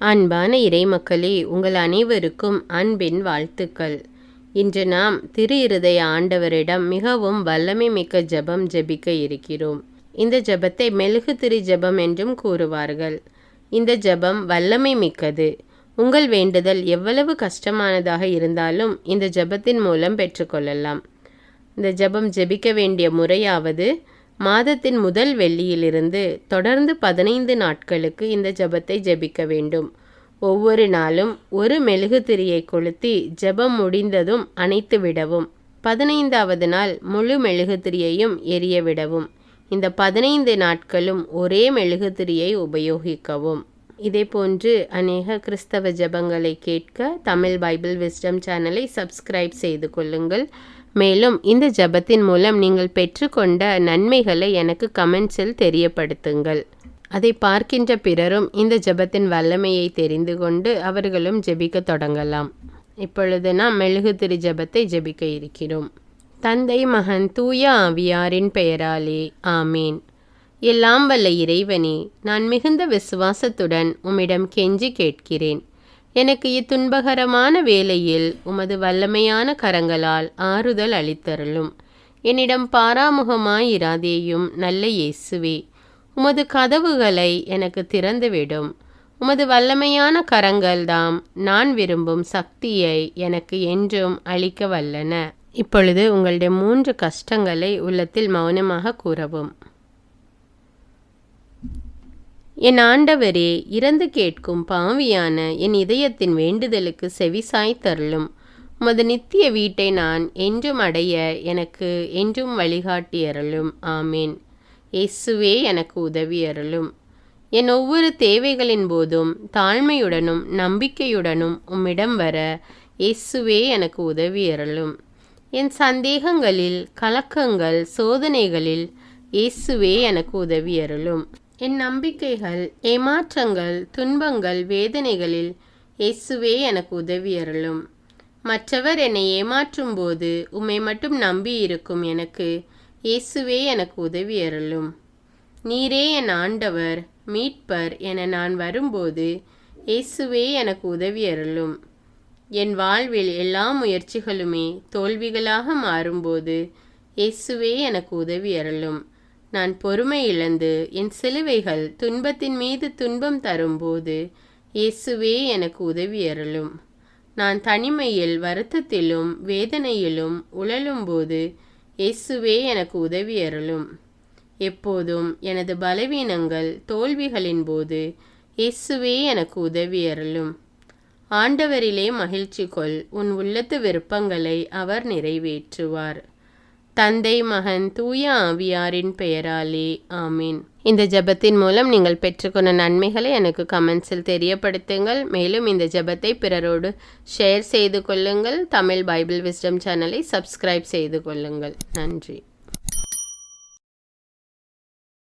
அன்பான இறைமக்களே, உங்கள் அனைவருக்கும் அன்பின் வாழ்த்துக்கள். இன்று நாம் திரு இருதய ஆண்டவரிடம் மிகவும் வல்லமை மிக்க ஜெபம் ஜெபிக்க இருக்கிறோம். இந்த ஜெபத்தை மெழுகு திரி ஜெபம் என்றும் கூறுவார்கள். இந்த ஜெபம் வல்லமை மிக்கது. உங்கள் வேண்டுதல் எவ்வளவு கஷ்டமானதாக இருந்தாலும் இந்த ஜெபத்தின் மூலம் பெற்றுக்கொள்ளலாம். இந்த ஜெபம் ஜெபிக்க வேண்டிய முறையாவது, மாதத்தின் முதல் வெள்ளியிலிருந்து தொடர்ந்து 15 நாட்களுக்கு இந்த ஜெபத்தை ஜெபிக்க வேண்டும். ஒவ்வொரு நாளும் ஒரு மெழுகு திரியை கொளுத்தி ஜெபம் முடிந்ததும் அணைத்து விடவும். 15வது நாள் முழு மெழுகு திரியையும் எரிய விடவும். இந்த 15 நாட்களும் ஒரே மெழுகு திரியை உபயோகிக்கவும். இதேபோன்று அநேக கிறிஸ்தவ ஜெபங்களை கேட்க தமிழ் பைபிள் விஸ்டம் சேனலை சப்ஸ்கிரைப் செய்து கொள்ளுங்கள். மேலும் இந்த ஜெபத்தின் மூலம் நீங்கள் பெற்றுக்கொண்ட நன்மைகளை எனக்கு கமெண்ட்ஸில் தெரியப்படுத்துங்கள். அதை பார்க்கின்ற பிறரும் இந்த ஜெபத்தின் வல்லமையை தெரிந்து கொண்டு அவர்களும் ஜெபிக்க தொடங்கலாம். இப்பொழுது நாம் மெழுகு திரி ஜெபத்தை ஜெபிக்க இருக்கிறோம். தந்தை, மகன், தூய ஆவியாரின் பெயராலே ஆமீன். எல்லாம் வல்ல இறைவனே, நான் மிகுந்த விசுவாசத்துடன் உம்மிடம் கெஞ்சி கேட்கிறேன். எனக்கு இத்துன்பகரமான வேளையில் உமது வல்லமையான கரங்களால் ஆறுதல் அளித்தருளும். என்னிடம் பாராமுகமாயிராதேயும் நல்ல இயேசுவே. உமது கதவுகளை எனக்கு திறந்துவிடும். உமது வல்லமையான கரங்கள்தாம் நான் விரும்பும் சக்தியை எனக்கு என்றும் அளிக்க வல்லன. இப்பொழுது உங்களுடைய 3 கஷ்டங்களை உள்ளத்தில் மௌனமாக கூறவும். என் ஆண்டவரே, இறந்து கேட்கும் பாவியான என் இதயத்தின் வேண்டுதலுக்கு செவிசாய்த்தருளும். உமது நித்திய வீட்டை நான் என்றும் அடைய எனக்கு என்றும் வழிகாட்டியருளும். ஆமீன். இயேசுவே, எனக்கு உதவியருளும். என் ஒவ்வொரு தேவைகளின் போதும் தாழ்மையுடனும் நம்பிக்கையுடனும் உம்மிடம் வர இயேசுவே, எனக்கு உதவியருளும். என் சந்தேகங்களில், கலக்கங்கள், சோதனைகளில் இயேசுவே, எனக்கு உதவியருளும். என் நம்பிக்கைகள், ஏமாற்றங்கள், துன்பங்கள், வேதனைகளில் இயேசுவே, எனக்கு உதவியருளும். மற்றவர் என்னை ஏமாற்றும் போது உம்மை மட்டும் நம்பி இருக்கும் எனக்கு இயேசுவே, எனக்கு உதவியருளும். நீரே என் ஆண்டவர், மீட்பர் என நான் வரும்போது இயேசுவே, எனக்கு உதவியருளும். என் வாழ்வில் எல்லா முயற்சிகளுமே தோல்விகளாக மாறும்போது இயேசுவே, எனக்கு உதவியருளும். நான் பொறுமை இழந்து என் சிலுவைகள் துன்பத்தின் மீது துன்பம் தரும்போது இயேசுவே, எனக்கு உதவியருளும். நான் தனிமையில், வருத்தத்திலும் வேதனையிலும் உழலும்போது இயேசுவே, எனக்கு உதவியருளும். எப்போதும் எனது பலவீனங்கள், தோல்விகளின் போது இயேசுவே, எனக்கு உதவியருளும். ஆண்டவரிலே மகிழ்ச்சி கொள், உன் உள்ளத்து விருப்பங்களை அவர் நிறைவேற்றுவார். தந்தை, மகன், தூய ஆவியாரின் பெயராலே ஆமீன். இந்த ஜெபத்தின் மூலம் நீங்கள் பெற்றுக்கொண்ட நன்மைகளை எனக்கு கமெண்ட்ஸில் தெரியப்படுத்துங்கள். மேலும் இந்த ஜெபத்தை பிறரோடு ஷேர் செய்து கொள்ளுங்கள். தமிழ் பைபிள் விஸ்டம் சேனலை சப்ஸ்கிரைப் செய்து கொள்ளுங்கள். நன்றி.